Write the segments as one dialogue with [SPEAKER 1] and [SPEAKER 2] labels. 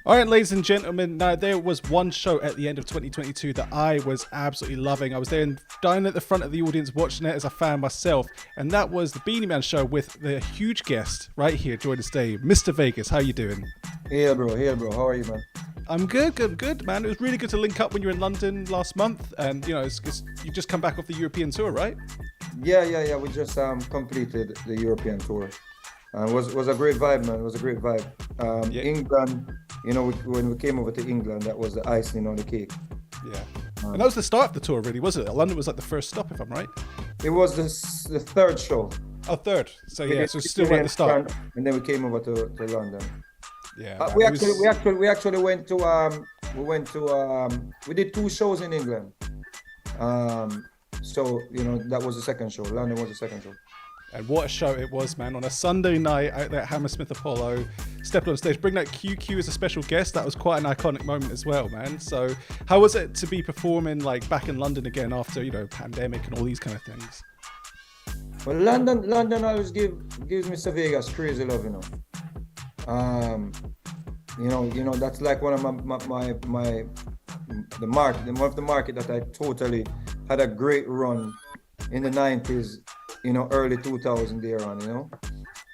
[SPEAKER 1] All right, ladies and gentlemen, now there was one show at the end of 2022 that I was absolutely loving. I was there down at the front of the audience watching it as a fan myself, and that was the Beanie Man show with the huge guest right here joining us today, Mr. Vegas. How you doing?
[SPEAKER 2] Hey, bro. How are you, man?
[SPEAKER 1] I'm good, man. It was really good to link up when you were in London last month, and you just come back off the European tour, right?
[SPEAKER 2] Yeah. We just completed the European tour. Was a great vibe, man. It was a great vibe.
[SPEAKER 1] Yeah.
[SPEAKER 2] England, when we came over to England, that was the icing on the cake.
[SPEAKER 1] Yeah. And that was the start of the tour, really, wasn't it? London was like the first stop, if I'm right.
[SPEAKER 2] It was the third show.
[SPEAKER 1] Oh, third. So yeah, so it's still right at the start.
[SPEAKER 2] And then we came over to London.
[SPEAKER 1] Yeah.
[SPEAKER 2] We actually went to we did 2 shows in England. So that was the second show. London was the second show.
[SPEAKER 1] And what a show it was, man. On a Sunday night out there at Hammersmith Apollo, stepping on stage, bringing out QQ as a special guest. That was quite an iconic moment as well, man. So how was it to be performing like back in London again after, pandemic and all these kind of things?
[SPEAKER 2] Well, London always gives Mr. Vegas crazy love, that's like one of one of the market that I totally had a great run in the 90s, early 2000 there on,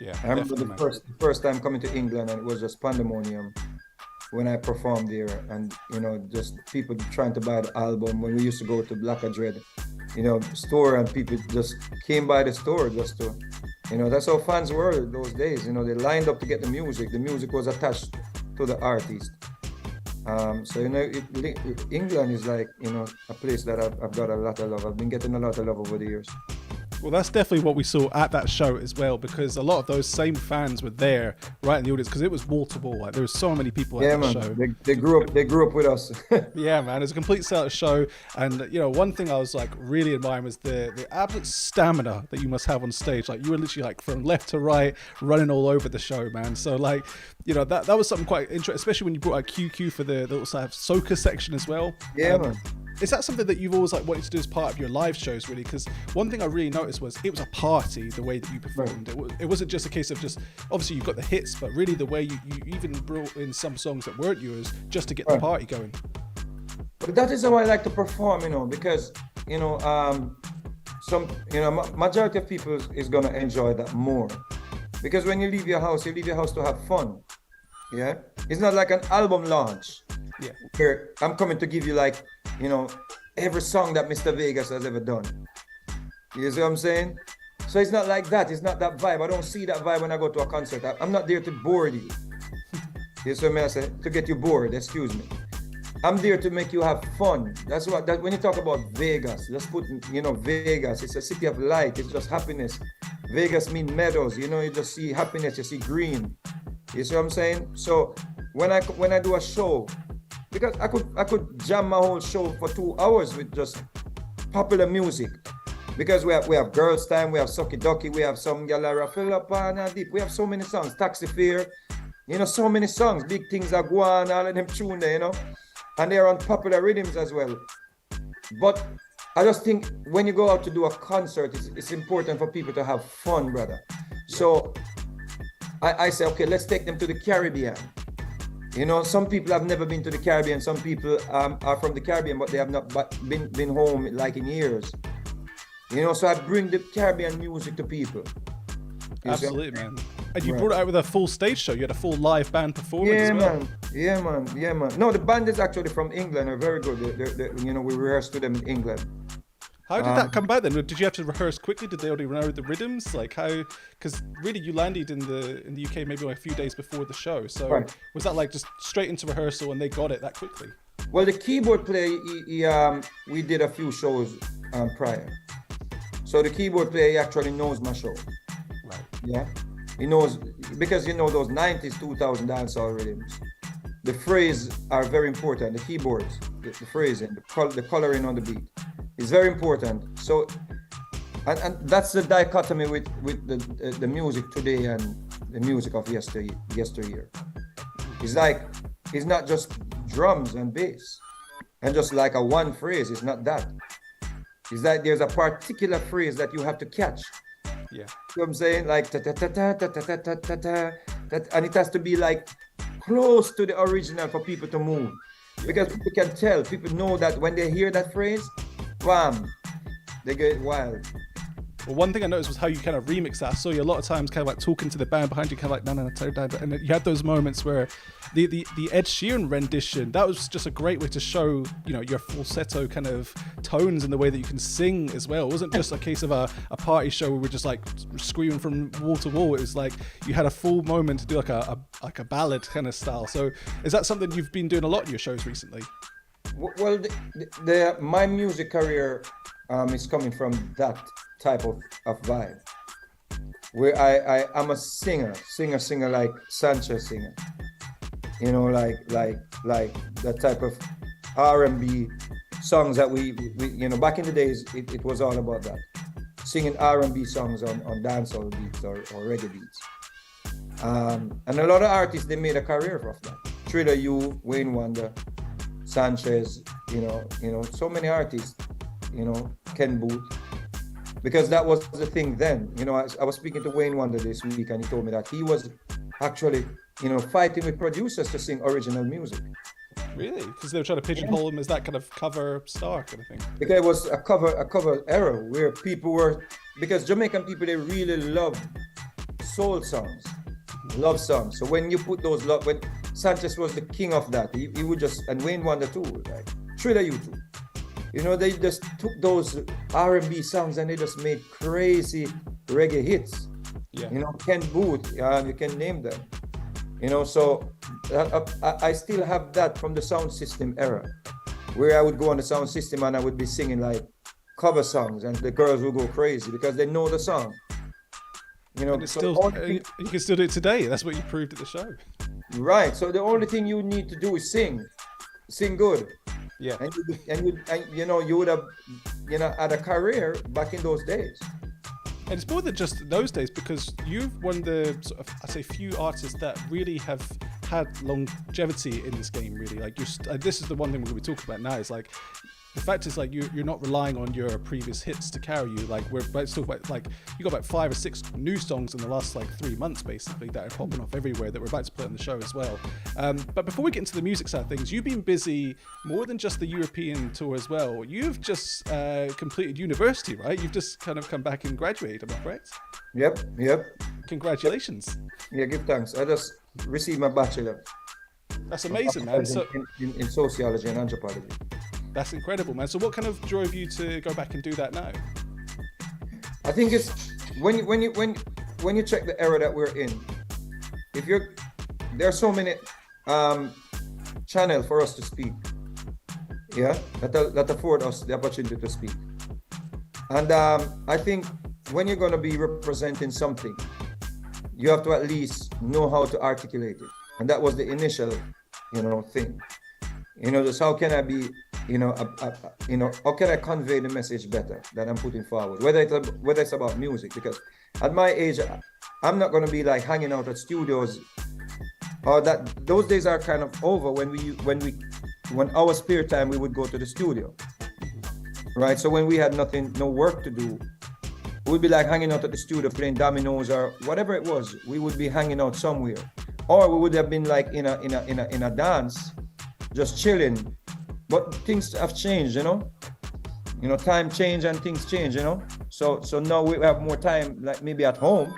[SPEAKER 1] Yeah.
[SPEAKER 2] I remember the first time coming to England, and it was just pandemonium when I performed there, and just people trying to buy the album when we used to go to Black Dread, store, and people just came by the store just to, that's how fans were those days. They lined up to get the music. The music was attached to the artist. England is like, a place that I've got a lot of love. I've been getting a lot of love over the years.
[SPEAKER 1] Well, that's definitely what we saw at that show as well, because a lot of those same fans were there right in the audience, because it was wall to wall. Like there were so many people at that show.
[SPEAKER 2] They grew up with us.
[SPEAKER 1] Yeah, man, it was a complete sellout show. And one thing I was like really admiring was the absolute stamina that you must have on stage. Like you were literally like from left to right running all over the show, man. So like that was something quite interesting, especially when you brought out QQ for the little sort of soca section as well.
[SPEAKER 2] Yeah, man.
[SPEAKER 1] Is that something that you've always like wanted to do as part of your live shows, really? Because one thing I really noticed was it was a party the way that you performed. It wasn't just a case of just, obviously you got the hits, but really the way you even brought in some songs that weren't yours just to get the party going.
[SPEAKER 2] But that is how I like to perform, because majority of people is gonna enjoy that more, because when you leave your house to have fun. Yeah, it's not like an album launch.
[SPEAKER 1] Yeah,
[SPEAKER 2] here I'm coming to give you like every song that Mr. Vegas has ever done. You see what I'm saying? So it's not like that. It's not that vibe. I don't see that vibe when I go to a concert. I'm not there to bore you. You see what I say? To get you bored. Excuse me. I'm there to make you have fun. That's when you talk about Vegas, let's put Vegas. It's a city of light. It's just happiness. Vegas means meadows. You just see happiness. You see green. You see what I'm saying? So when I do a show, because I could jam my whole show for 2 hours with just popular music, because we have Girls Time, we have Sucky Ducky, we have some Galara Fill Up and Deep. We have so many songs, Taxi Fear, so many songs, Big Things Are Guan, all of them tune there, and they're on popular rhythms as well. But I just think when you go out to do a concert, it's important for people to have fun, brother. So I say, okay, let's take them to the Caribbean. Some people have never been to the Caribbean. Some people are from the Caribbean, but they have not been home like in years. So I bring the Caribbean music to people.
[SPEAKER 1] Absolutely, man. And you brought it out with a full stage show. You had a full live band performance as well.
[SPEAKER 2] Yeah, man. No, the band is actually from England. They're very good. We rehearsed to them in England.
[SPEAKER 1] How did that come about then? Did you have to rehearse quickly? Did they already know the rhythms? Like how? Because really, you landed in the UK maybe like a few days before the show. So was that like just straight into rehearsal and they got it that quickly?
[SPEAKER 2] Well, the keyboard player, we did a few shows prior. So the keyboard player actually knows my show.
[SPEAKER 1] Right.
[SPEAKER 2] Yeah, he knows, because those 90s, 2000 dancehall rhythms. The phrase are very important. The keyboards, the phrasing, the coloring on the beat is very important. So, and that's the dichotomy with the music today and the music of yesteryear. It's like, it's not just drums and bass and just like a one phrase. It's not that. It's like there's a particular phrase that you have to catch.
[SPEAKER 1] Yeah.
[SPEAKER 2] You know what I'm saying? Like ta ta ta ta ta ta ta ta ta, and it has to be like close to the original for people to move. Because people can tell, people know that when they hear that phrase, bam, they get wild.
[SPEAKER 1] Well, one thing I noticed was how you kind of remix that. I saw you a lot of times kind of like talking to the band behind you, kind of like, no, turn down. And you had those moments where the Ed Sheeran rendition, that was just a great way to show, you know, your falsetto kind of tones and the way that you can sing as well. It wasn't just a case of a party show where we're just like screaming from wall to wall. It was like you had a full moment to do like a ballad kind of style. So is that something you've been doing a lot in your shows recently?
[SPEAKER 2] Well, my music career is coming from that type of vibe, where I'm a singer like Sanchez singer, you know, like that type of R&B songs that we you know, back in the days it was all about that, singing R&B songs on dancehall beats or reggae beats, and a lot of artists, they made a career of that. Thriller U, Wayne Wonder, Sanchez, you know, so many artists, you know, Ken Booth, because that was the thing then. You know, I was speaking to Wayne Wonder this week, and he told me that he was actually, you know, fighting with producers to sing original music.
[SPEAKER 1] Really? Because they were trying to pigeonhole him as that kind of cover star kind of thing.
[SPEAKER 2] Because it was a cover era where people were, because Jamaican people, they really love soul songs, love songs. So when you put those love, when Sanchez was the king of that, he would just, and Wayne Wonder too, like Thriller U too. You know, they just took those R&B songs and they just made crazy reggae hits. Yeah. You know, Ken Booth, you can name them. You know, so I still have that from the sound system era, where I would go on the sound system and I would be singing like cover songs, and the girls would go crazy because they know the song. You know,
[SPEAKER 1] and it's still, you can still do it today. That's what you proved at the show.
[SPEAKER 2] Right. So the only thing you need to do is sing good.
[SPEAKER 1] Yeah.
[SPEAKER 2] And you know, you would have, you know, had a career back in those days.
[SPEAKER 1] And it's more than just those days, because you've one of the sort of, I say, few artists that really have had longevity in this game. Really, like this is the one thing we're going to be talking about now. Is like the fact is, like you're not relying on your previous hits to carry you. Like we're about to talk about, like you got about 5 or 6 new songs in the last like 3 months basically that are popping off everywhere that we're about to play on the show as well. But before we get into the music side of things, you've been busy more than just the European tour as well. You've just completed university, right? You've just kind of come back and graduated, am I correct?
[SPEAKER 2] Yep.
[SPEAKER 1] Congratulations.
[SPEAKER 2] Yeah, give thanks. I just received my bachelor.
[SPEAKER 1] That's amazing, man. So
[SPEAKER 2] in sociology and anthropology.
[SPEAKER 1] That's incredible, man. So what kind of drove you to go back and do that now?
[SPEAKER 2] I think it's when you check the era that we're in, there are so many channels for us to speak, yeah, that afford us the opportunity to speak. And I think when you're going to be representing something, you have to at least know how to articulate it. And that was the initial, you know, thing. You know, just how can I be, you know, how can I convey the message better that I'm putting forward? Whether it's about music, because at my age, I'm not going to be like hanging out at studios, or that those days are kind of over. When our spare time, we would go to the studio, right? So when we had no work to do, we'd be like hanging out at the studio playing dominoes or whatever it was. We would be hanging out somewhere, or we would have been like in a dance, just chilling. But things have changed, you know. You know, time change and things change, you know. So now we have more time, like maybe at home.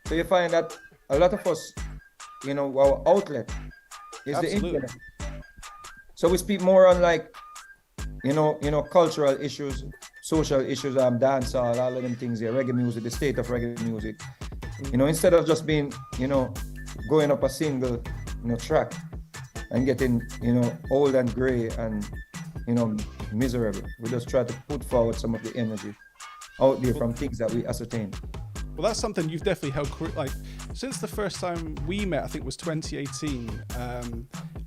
[SPEAKER 2] So you find that a lot of us, you know, our outlet is
[SPEAKER 1] Absolutely.
[SPEAKER 2] the internet. So we speak more on like, you know, cultural issues, social issues, dancehall, all of them things here, reggae music, the state of reggae music. You know, instead of just being, you know, going up a single, you know, track and getting, you know, old and gray and, you know, miserable. We just try to put forward some of the energy out there from things that we ascertain.
[SPEAKER 1] Well, that's something you've definitely held, like, since the first time we met, I think was 2018,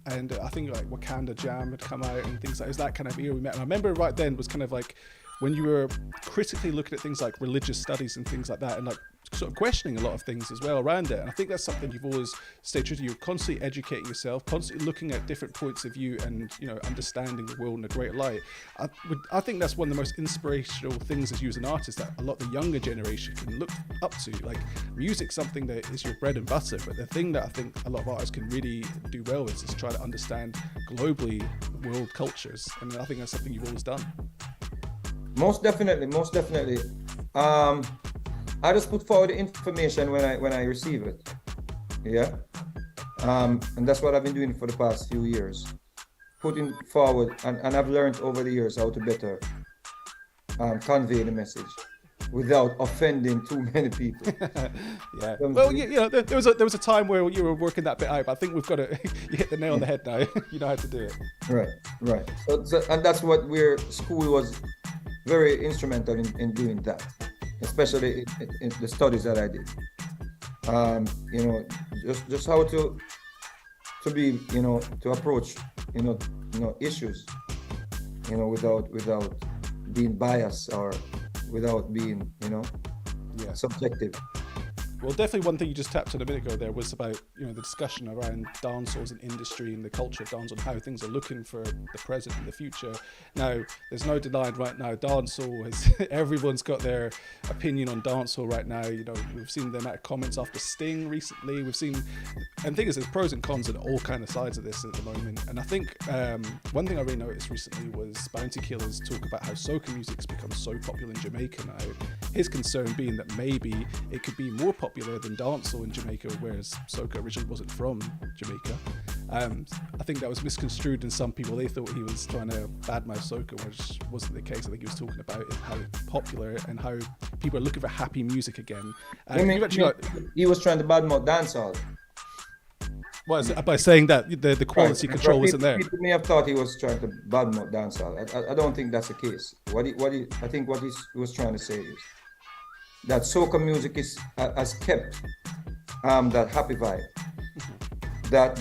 [SPEAKER 1] and I think like Wakanda Jam had come out and things like that. It was that kind of era we met. And I remember right then was kind of like when you were critically looking at things like religious studies and things like that, and like sort of questioning a lot of things as well around it. And I think that's something you've always stayed true to. You're constantly educating yourself, constantly looking at different points of view, and understanding the world in a great light. I think that's one of the most inspirational things as you as an artist that a lot of the younger generation can look up to. Like, music's something that is your bread and butter, but the thing that I think a lot of artists can really do well is try to understand globally world cultures, and I think that's something you've always done.
[SPEAKER 2] Most definitely. I just put forward the information when I receive it. Yeah. And that's what I've been doing for the past few years. Putting forward, and I've learned over the years how to better convey the message without offending too many people.
[SPEAKER 1] Yeah. Well, there was a time where you were working that bit out, but I think we've got to you hit the nail on the head now. You know how to do it.
[SPEAKER 2] Right. So, and that's what school was very instrumental in doing that, especially in the studies that I did. Just how to be, to approach, issues, without being biased or without being, subjective.
[SPEAKER 1] Well, definitely one thing you just tapped on a minute ago there was about, the discussion around dancehall as an industry and the culture of dancehall and how things are looking for the present and the future. Now, there's no denying right now, dancehall everyone's got their opinion on dancehall right now. We've seen the amount of comments after Sting recently. We've seen, and the thing is, there's pros and cons on all kind of sides of this at the moment. And I think one thing I really noticed recently was Bounty Killer's talk about how soca music's become so popular in Jamaica now. His concern being that maybe it could be more popular than dancehall in Jamaica, whereas soca originally wasn't from Jamaica. I think that was misconstrued in some people. They thought he was trying to badmouth soca, which wasn't the case. I think he was talking about how popular and how people are looking for happy music again.
[SPEAKER 2] He was trying to badmouth dancehall.
[SPEAKER 1] Well, by saying that the quality control wasn't there.
[SPEAKER 2] People may have thought he was trying to badmouth dancehall. I don't think that's the case. I think what he was trying to say is that soca music has kept that happy vibe, that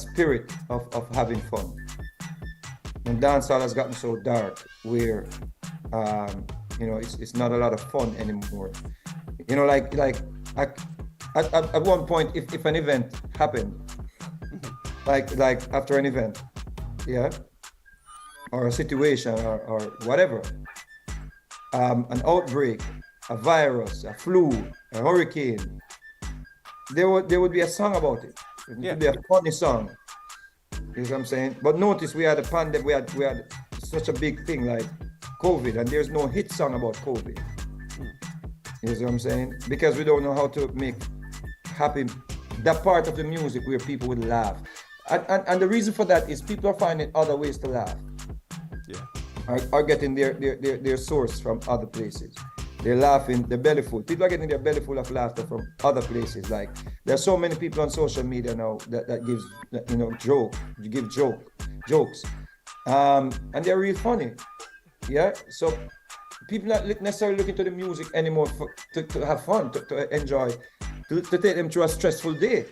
[SPEAKER 2] spirit of having fun. And dancehall has gotten so dark where it's not a lot of fun anymore. At one point, if an event happened, like after an event, or a situation or whatever. An outbreak, a virus, a flu, a hurricane, there would be a song about it. It would be a funny song. You know what I'm saying? But notice we had a pandemic, we had such a big thing like COVID, and there's no hit song about COVID. You know what I'm saying? Because we don't know how to make happy that part of the music where people would laugh. And the reason for that is people are finding other ways to laugh.
[SPEAKER 1] Yeah.
[SPEAKER 2] Are getting their source from other places. They're laughing, their belly full. People are getting their belly full of laughter from other places. Like, there's so many people on social media now that gives, jokes. And they're real funny. Yeah. So people not necessarily looking to the music anymore to have fun, to enjoy, to take them through a stressful day.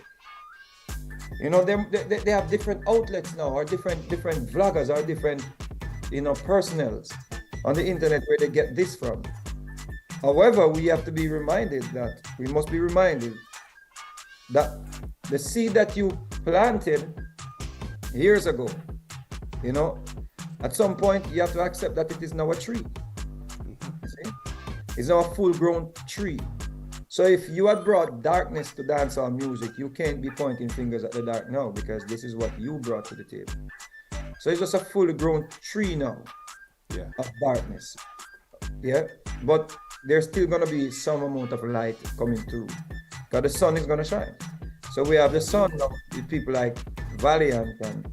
[SPEAKER 2] They have different outlets now, or different vloggers, or different personals on the internet where they get this from. However, we must be reminded that the seed that you planted years ago, at some point you have to accept that it is now a tree. See? It's now a full-grown tree. So if you had brought darkness to dancehall music, you can't be pointing fingers at the dark now, because this is what you brought to the table. So it's just a fully grown tree now of darkness. Yeah, but there's still gonna be some amount of light coming through, because the sun is gonna shine. So we have the sun now with people like Valiant, and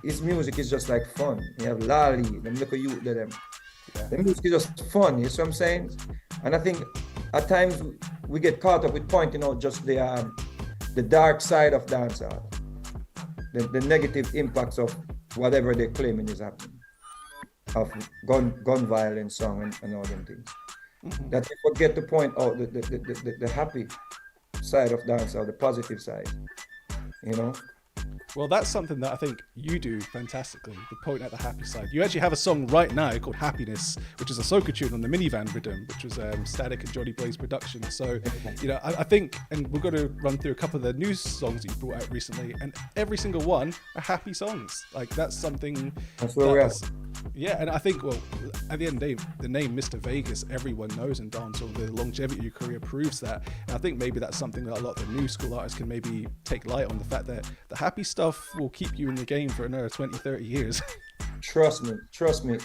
[SPEAKER 2] his music is just like fun. You have Lali, them little youth to them. Yeah. The music is just fun, you see what I'm saying? And I think at times we get caught up with pointing out just the dark side of dancehall, the negative impacts of whatever they're claiming is happening, of gun violence song and all them things. Mm-hmm. That we forget to point out the happy side of dancehall, the positive side,
[SPEAKER 1] Well, that's something that I think you do fantastically, the point at the happy side. You actually have a song right now called Happiness, which is a soca tune on the minivan rhythm, which was Static and Johnny Blaze production. So, you know, I think, and we're going to run through a couple of the new songs that you brought out recently, and every single one are happy songs. Like, that's something.
[SPEAKER 2] That's where we're at.
[SPEAKER 1] Yeah, and I think, well, at the end of the day, the name Mr. Vegas, everyone knows in dancehall. The longevity of your career proves that. And I think maybe that's something that a lot of the new school artists can maybe take light on, the fact that the happy stuff will keep you in the game for another 20, 30 years.
[SPEAKER 2] Trust me.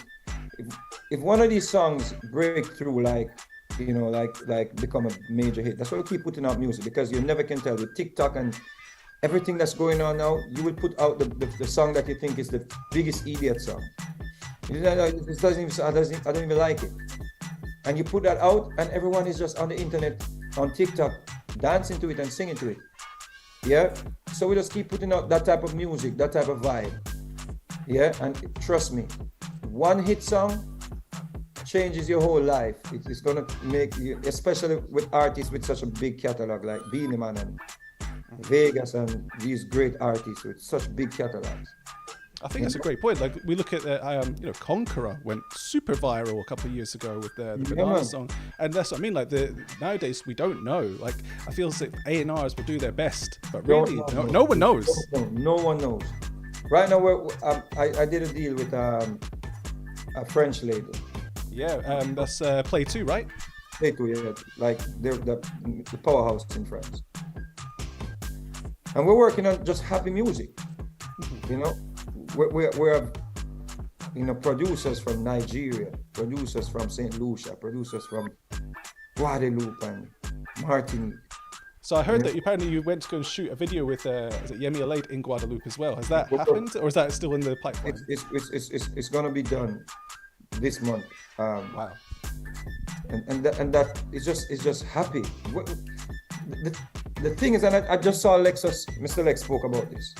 [SPEAKER 2] If one of these songs break through, like, you know, like become a major hit, that's why we keep putting out music, because you never can tell with TikTok and everything that's going on now. You will put out the song that you think is the biggest idiot song. I don't even like it. And you put that out, and everyone is just on the internet, on TikTok, dancing to it and singing to it. Yeah? So we just keep putting out that type of music, that type of vibe. Yeah? And trust me, one hit song changes your whole life. It's gonna make you, especially with artists with such a big catalog like Beenie Man and Vegas and these great artists with such big catalogs.
[SPEAKER 1] I think that's a great point. Like, we look at you know, Conqueror went super viral a couple of years ago with the Banana song, and that's what I mean. Like, nowadays we don't know. Like, I feel as if A&Rs will do their best, but really, no one knows.
[SPEAKER 2] No one knows. Right now, I did a deal with a French label.
[SPEAKER 1] Yeah, that's Play 2, right?
[SPEAKER 2] Play 2, yeah. Like, they're the powerhouse in France, and we're working on just happy music. You know. We have, you know, producers from Nigeria, producers from St. Lucia, producers from Guadeloupe and Martinique.
[SPEAKER 1] So I heard that apparently you went to go and shoot a video with is it Yemi Alade in Guadeloupe as well. Has that happened, or is that still in the pipeline?
[SPEAKER 2] It's gonna be done this month.
[SPEAKER 1] Wow.
[SPEAKER 2] And that it's just happy. The thing is, and I just saw Mr. Lex spoke about this.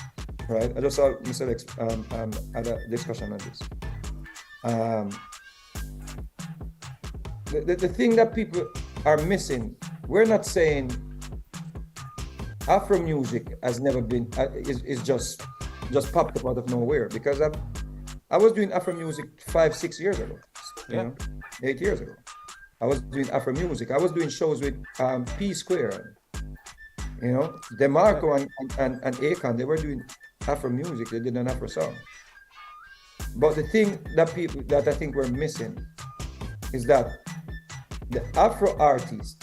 [SPEAKER 2] Right, I just saw Mr. Lex had a discussion on this. The thing that people are missing, we're not saying Afro music has never been is just popped up out of nowhere, because I was doing Afro music 5-6 years ago, you know, 8 years ago. I was doing Afro music. I was doing shows with P Square, you know, DeMarco and Akon. They were doing Afro music. They did an Afro song. But the thing that I think we're missing is that the Afro artist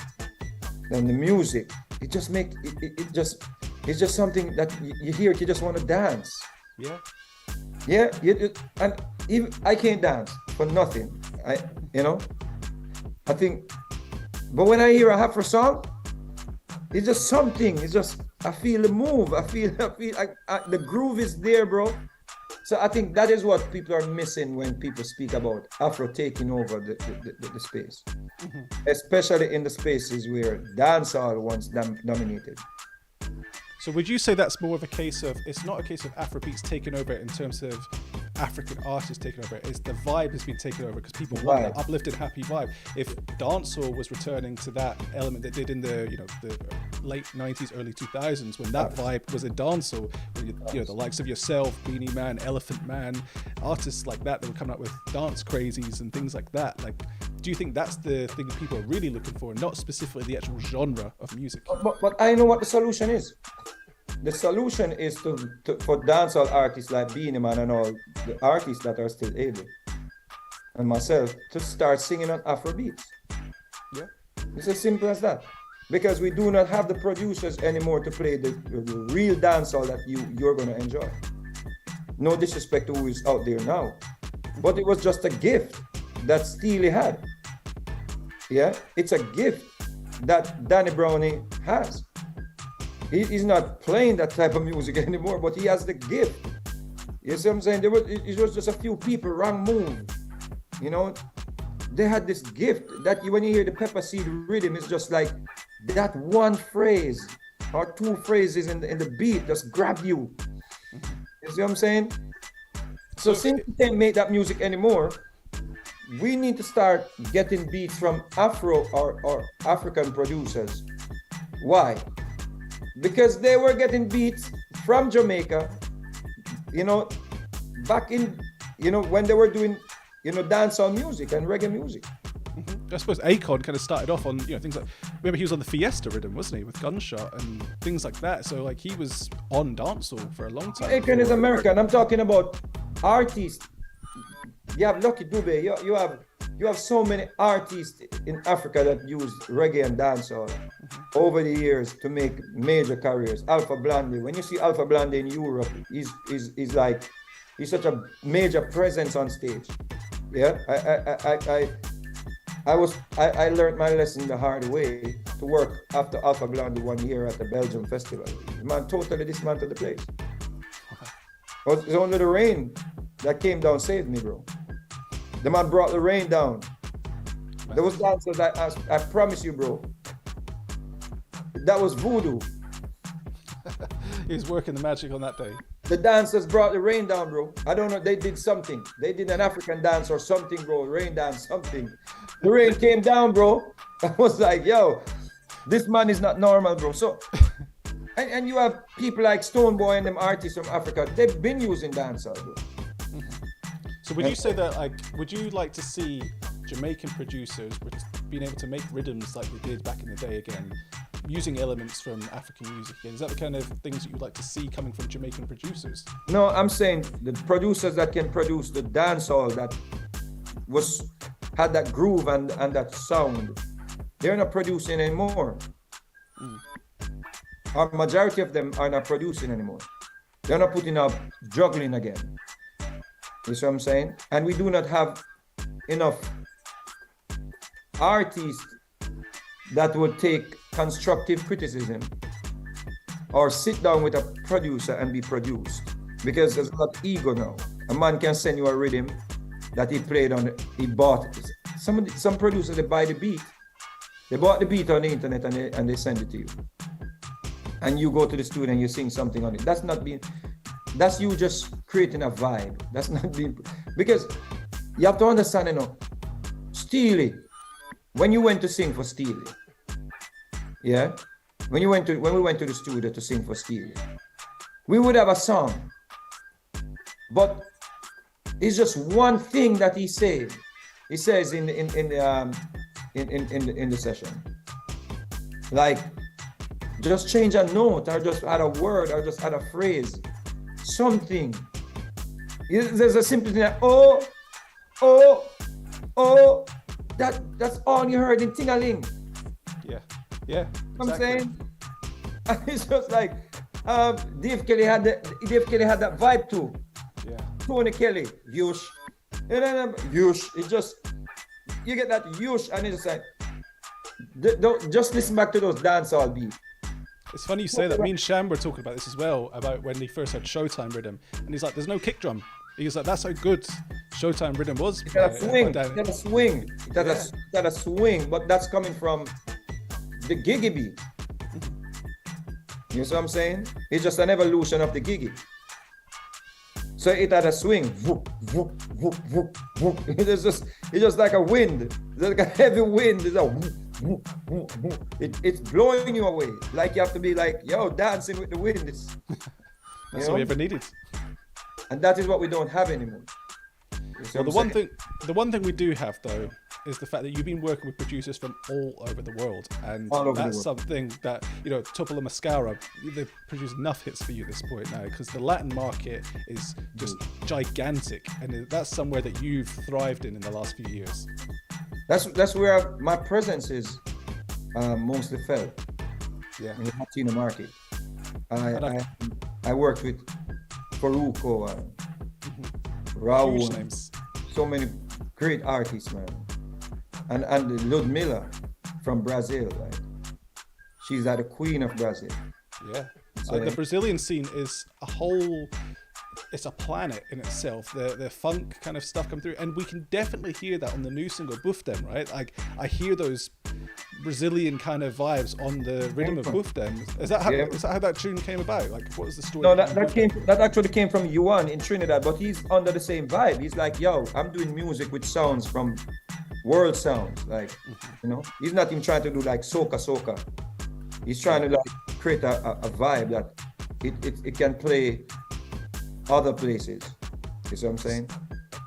[SPEAKER 2] and the music, it's just something that you hear it, you just want to dance. Yeah. And even I can't dance for nothing. I think, but when I hear a Afro song, it's just something. It's just, I feel the move. I feel the groove is there, bro. So I think that is what people are missing when people speak about Afro taking over the space, especially in the spaces where dancehall once dominated.
[SPEAKER 1] So would you say that's more of a case of, it's not a case of Afrobeats taking over in terms of African artists taking over, it's the vibe has been taken over because people want that uplifted, happy vibe. If dancehall was returning to that element that did in the, you know, the late 90s, early 2000s, when that vibe was in dancehall, when you know, the likes of yourself, Beenie Man, Elephant Man, artists like that were coming up with dance crazies and things like that. Like, do you think that's the thing that people are really looking for, not specifically the actual genre of music?
[SPEAKER 2] But I know what the solution is. The solution is for dancehall artists like Beenie Man and all the artists that are still able, and myself, to start singing on Afrobeats.
[SPEAKER 1] Yeah,
[SPEAKER 2] it's as simple as that. Because we do not have the producers anymore to play the real dancehall that you're gonna enjoy. No disrespect to who is out there now, but it was just a gift that Steely had. Yeah, it's a gift that Danny Brownie has. He's not playing that type of music anymore, but he has the gift. You see what I'm saying? It was just a few people, wrong move. You know, they had this gift that when you hear the Pepper Seed rhythm, it's just like that one phrase or two phrases in the beat just grab you. You see what I'm saying? So since we can't make that music anymore, we need to start getting beats from Afro or African producers. Why? Because they were getting beats from Jamaica, you know, back in, you know, when they were doing, you know, dancehall music and reggae music.
[SPEAKER 1] I suppose Akon kind of started off on, you know, things like, remember he was on the Fiesta rhythm, wasn't he, with Gunshot and things like that. So like he was on dancehall for a long time.
[SPEAKER 2] Akon is American. I'm talking about artists. You have Lucky Dube. You have so many artists in Africa that use reggae and dancehall over the years to make major careers. Alpha Blondy. When you see Alpha Blondy in Europe, he's such a major presence on stage. Yeah, I learned my lesson the hard way to work after Alpha Blondy 1 year at the Belgium festival. The man totally dismantled the place. It's only the rain that came down saved me, bro. The man brought the rain down. There was dancers, I promise you, bro. That was voodoo.
[SPEAKER 1] He was working the magic on that day.
[SPEAKER 2] The dancers brought the rain down, bro. I don't know, they did something. They did an African dance or something, bro. Rain dance, something. The rain came down, bro. I was like, yo, this man is not normal, bro. So, and you have people like Stoneboy and them artists from Africa. They've been using dancehall, bro.
[SPEAKER 1] So would you say that, like, would you like to see Jamaican producers being able to make rhythms like they did back in the day again, using elements from African music again? Is that the kind of things that you'd like to see coming from Jamaican producers?
[SPEAKER 2] No, I'm saying the producers that can produce the dancehall that had that groove and that sound, they're not producing anymore. Our majority of them are not producing anymore. They're not putting up juggling again. You see what I'm saying? And we do not have enough artists that would take constructive criticism or sit down with a producer and be produced, because there's a lot of ego now. A man can send you a rhythm that he bought. Some producers, they buy the beat. They bought the beat on the internet and they send it to you. And you go to the studio and you sing something on it. That's you just creating a vibe. That's not being, because you have to understand, you know, Steely, when you went to sing for Steely, yeah, when we went to the studio to sing for Steely, we would have a song, but it's just one thing that he says in the session, like just change a note or just add a word or just add a phrase, something. There's a simple thing like oh, that's all you heard in Ting-a-ling.
[SPEAKER 1] Yeah.
[SPEAKER 2] I'm saying, and it's just like Dave Kelly had that vibe too.
[SPEAKER 1] Yeah.
[SPEAKER 2] Tony Kelly, yush, yush. It just, you get that yush, and it's just like, don't just listen back to those dancehall beats.
[SPEAKER 1] It's funny you say that. Me and Sham were talking about this as well, about when he first had Showtime rhythm, and he's like, "There's no kick drum." He's like, "That's how good Showtime rhythm was."
[SPEAKER 2] It had a swing. It had a swing, but that's coming from the giggy beat. You see what I'm saying? It's just an evolution of the giggy. So it had a swing. Whoop, whoop, whoop, whoop, whoop. It's just like a wind. It's like a heavy wind. It's a whoop, whoop, whoop, whoop. It's blowing you away. Like you have to be like, yo, dancing with the wind.
[SPEAKER 1] That's all we ever needed.
[SPEAKER 2] And that is what we don't have anymore.
[SPEAKER 1] Well, the one thing we do have though is the fact that you've been working with producers from all over the world, and that's something that, you know, Tupelo Mascara, they've produced enough hits for you at this point now, because the Latin market is just gigantic, and that's somewhere that you've thrived in the last few years.
[SPEAKER 2] That's where my presence is mostly felt.
[SPEAKER 1] Yeah,
[SPEAKER 2] in the Latino market. I worked with Faruko and Raul, so many great artists, man. And Ludmilla from Brazil, right? She's like the queen of Brazil.
[SPEAKER 1] Yeah. So the Brazilian scene is it's a planet in itself. The funk kind of stuff come through, and we can definitely hear that on the new single Buff Dem, right? Like I hear those Brazilian kind of vibes on the rhythm of Buff Dem. Is that how that tune came about? Like, what was the story?
[SPEAKER 2] No, that actually came from Yuan in Trinidad, but he's under the same vibe. He's like, yo, I'm doing music with sounds from world sounds, like, you know, he's not even trying to do like soca. He's trying to like create a vibe that it can play other places. You see what I'm saying?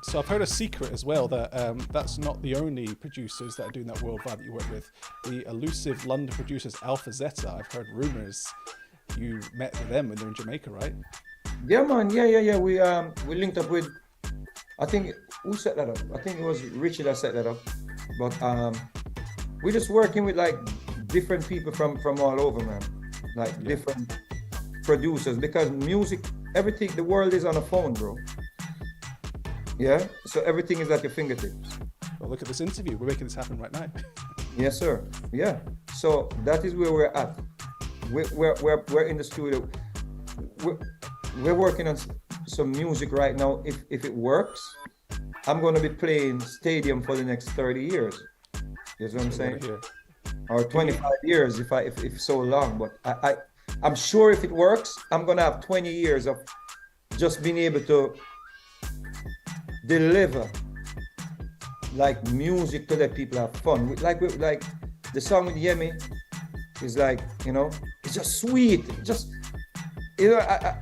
[SPEAKER 1] So I've heard a secret as well that that's not the only producers that are doing that world vibe that you work with. The elusive London producers Alpha Zeta. I've heard rumors you met with them when they're in Jamaica, right?
[SPEAKER 2] Yeah, man. Yeah. We linked up with. I think who set that up? I think it was Richie that set that up. But we're just working with like different people from all over, man. Like different producers, because music, everything, the world is on a phone, bro. Yeah, so everything is at your fingertips.
[SPEAKER 1] Well, look at this interview. We're making this happen right now.
[SPEAKER 2] Yes, sir. Yeah. So that is where we're at. We're in the studio. We're working on some music right now. If it works, I'm going to be playing stadium for the next 30 years. You know what I'm saying? Or 25 years if so long. But I'm sure if it works, I'm going to have 20 years of just being able to deliver like music to let people have fun. Like the song with Yemi is like, you know, it's just sweet. Just, you know,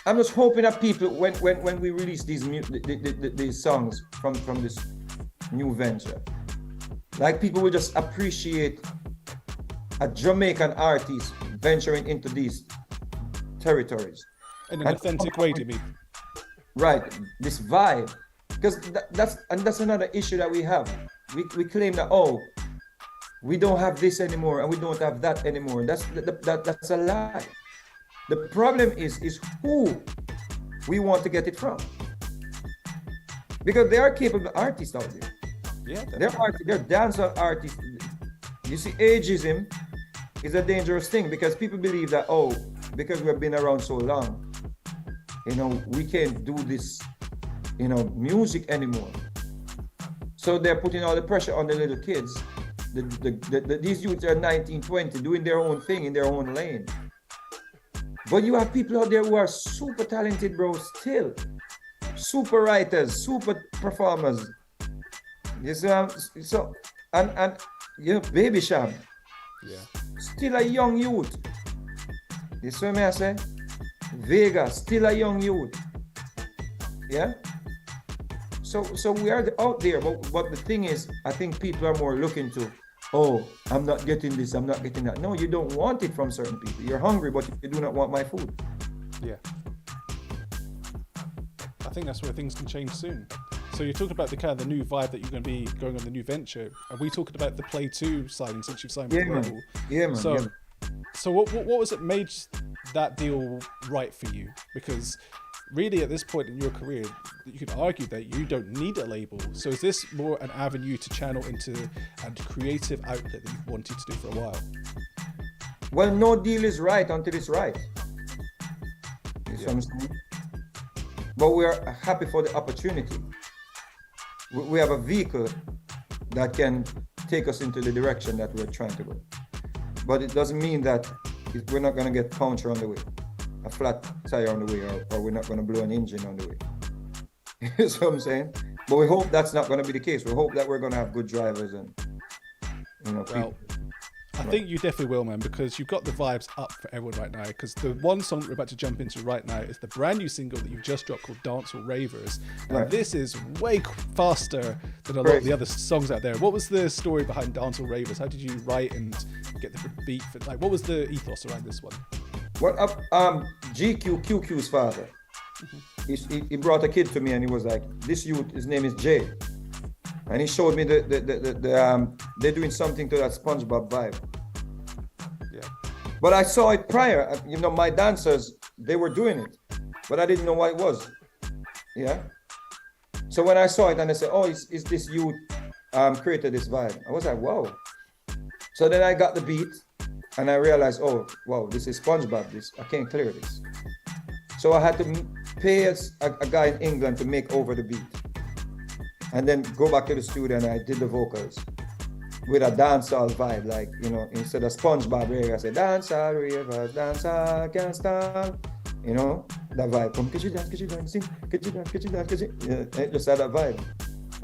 [SPEAKER 2] I'm just hoping that people, when we release these songs from this new venture, like people will just appreciate a Jamaican artist venturing into these territories.
[SPEAKER 1] In an authentic way, do you mean?
[SPEAKER 2] Right, this vibe. Because that's another issue that we have. We claim that, oh, we don't have this anymore and we don't have that anymore. That's a lie. The problem is who we want to get it from. Because there are capable artists out there.
[SPEAKER 1] Yeah,
[SPEAKER 2] they're dancehall artists. You see, ageism is a dangerous thing because people believe that, oh, because we've been around so long, you know, we can't do this, you know, music anymore. So they're putting all the pressure on the little kids. These youths are 19, 20, doing their own thing in their own lane. But you have people out there who are super talented, bro, still. Super writers, super performers. You see, so, and you know, Baby Sham, still a young youth. You see what I say? Vega, still a young youth. Yeah? So we are out there, but the thing is, I think people are more looking to, oh, I'm not getting this, I'm not getting that. No, you don't want it from certain people. You're hungry, but you do not want my food.
[SPEAKER 1] Yeah. I think that's where things can change soon. So you talked about the kind of the new vibe that you're going to be going on the new venture. Are we talking about the Play 2 signing since you've signed with the label?
[SPEAKER 2] Yeah, man.
[SPEAKER 1] So what was it made that deal right for you? Because really at this point in your career, you could argue that you don't need a label. So is this more an avenue to channel into a creative outlet that you've wanted to do for a while?
[SPEAKER 2] Well, no deal is right until it's right. You see what I'm saying? But we're happy for the opportunity. We have a vehicle that can take us into the direction that we're trying to go. But it doesn't mean that we're not going to get puncture on the way, a flat tire on the way, or we're not going to blow an engine on the way. You see what I'm saying? But we hope that's not going to be the case. We hope that we're going to have good drivers and, you know, people.
[SPEAKER 1] I think you definitely will, man, because you've got the vibes up for everyone right now. Because the one song that we're about to jump into right now is the brand new single that you've just dropped called Dancehall Ravers. And this is way faster than a lot of the other songs out there. What was the story behind Dancehall Ravers? How did you write and get the beat? Like, what was the ethos around this one?
[SPEAKER 2] Well, QQ's father, he brought a kid to me and he was like, this youth, his name is Jay. And he showed me they're doing something to that SpongeBob vibe.
[SPEAKER 1] Yeah.
[SPEAKER 2] But I saw it prior. You know, my dancers, they were doing it, but I didn't know what it was. Yeah. So when I saw it and I said, oh, is this youth created this vibe? I was like, wow. So then I got the beat and I realized, oh, wow, this is SpongeBob. I can't clear this. So I had to pay a guy in England to make over the beat. And then go back to the studio and I did the vocals with a dancehall vibe, like, you know, instead of SpongeBob Ravers, I said, Dancehall Ravers, dancehall can't stop. You know, that vibe. Come, could you dance, sing, could you dance, yeah, it just had that vibe.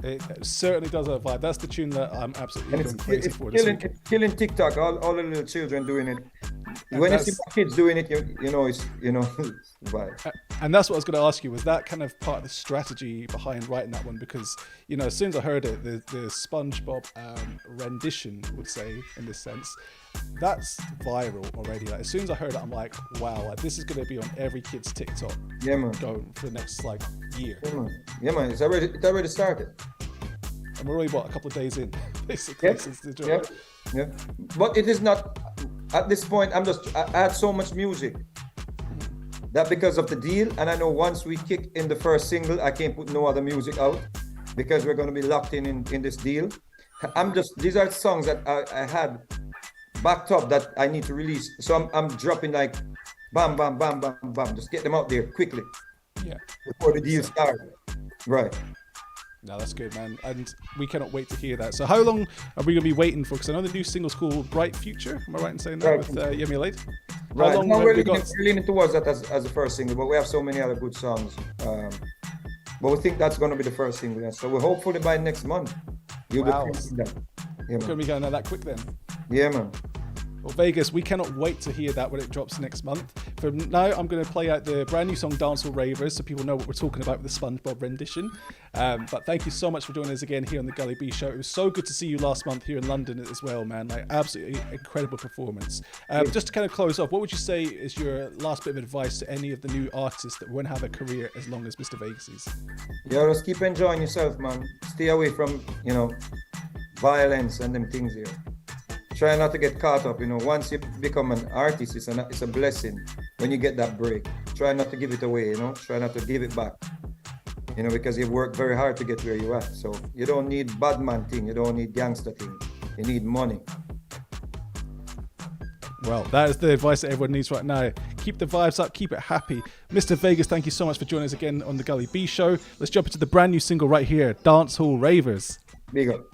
[SPEAKER 1] It certainly does have a vibe. That's the tune that I'm absolutely going crazy for.
[SPEAKER 2] It's killing TikTok, all the little children doing it. when you see my kids doing it, you know, it's vibe.
[SPEAKER 1] And that's what I was going to ask you. Was that kind of part of the strategy behind writing that one? Because, you know, as soon as I heard it, the SpongeBob rendition, would say, in this sense, that's viral already. Like, as soon as I heard it, I'm like, wow, like, this is going to be on every kid's TikTok.
[SPEAKER 2] Yeah, man.
[SPEAKER 1] Going for the next like year.
[SPEAKER 2] Yeah, man. It already started.
[SPEAKER 1] And we're only, a couple of days in, basically, since the job.
[SPEAKER 2] Yeah. But it is not, at this point, I had so much music that because of the deal, and I know once we kick in the first single, I can't put no other music out because we're going to be locked in this deal. These are songs that I had backed up that I need to release. So I'm dropping like bam, bam, bam, bam, bam. Just get them out there quickly.
[SPEAKER 1] Yeah.
[SPEAKER 2] Before the deal starts. Right.
[SPEAKER 1] No, that's good, man. And we cannot wait to hear that. So how long are we going to be waiting for? Because I know the new single's called Bright Future. Am I right in saying that? Right. With Yemi Alade?
[SPEAKER 2] Right. How long we're leaning towards that as the first single, but we have so many other good songs. But we think that's going to be the first single. Yeah. So we're hopefully by next month, you'll be releasing that. Yeah,
[SPEAKER 1] going to be going out that quick then.
[SPEAKER 2] Yeah, man.
[SPEAKER 1] Well, Vegas, we cannot wait to hear that when it drops next month. For now, I'm going to play out the brand new song Dancehall Ravers so people know what we're talking about with the SpongeBob rendition. But thank you so much for joining us again here on the Gully B Show. It was so good to see you last month here in London as well, man. Like, absolutely incredible performance. Just to kind of close off, what would you say is your last bit of advice to any of the new artists that won't have a career as long as Mr. Vegas's?
[SPEAKER 2] Yeah, just keep enjoying yourself, man. Stay away from, violence and them things here. Try not to get caught up, once you become an artist, it's a blessing when you get that break. Try not to give it away, try not to give it back, because you've worked very hard to get where you're at. So you don't need bad man thing, you don't need gangster thing, you need money.
[SPEAKER 1] Well, that is the advice that everyone needs right now. Keep the vibes up, keep it happy. Mr. Vegas, thank you so much for joining us again on the Gully B Show. Let's jump into the brand new single right here, Dancehall Ravers.
[SPEAKER 2] Big up.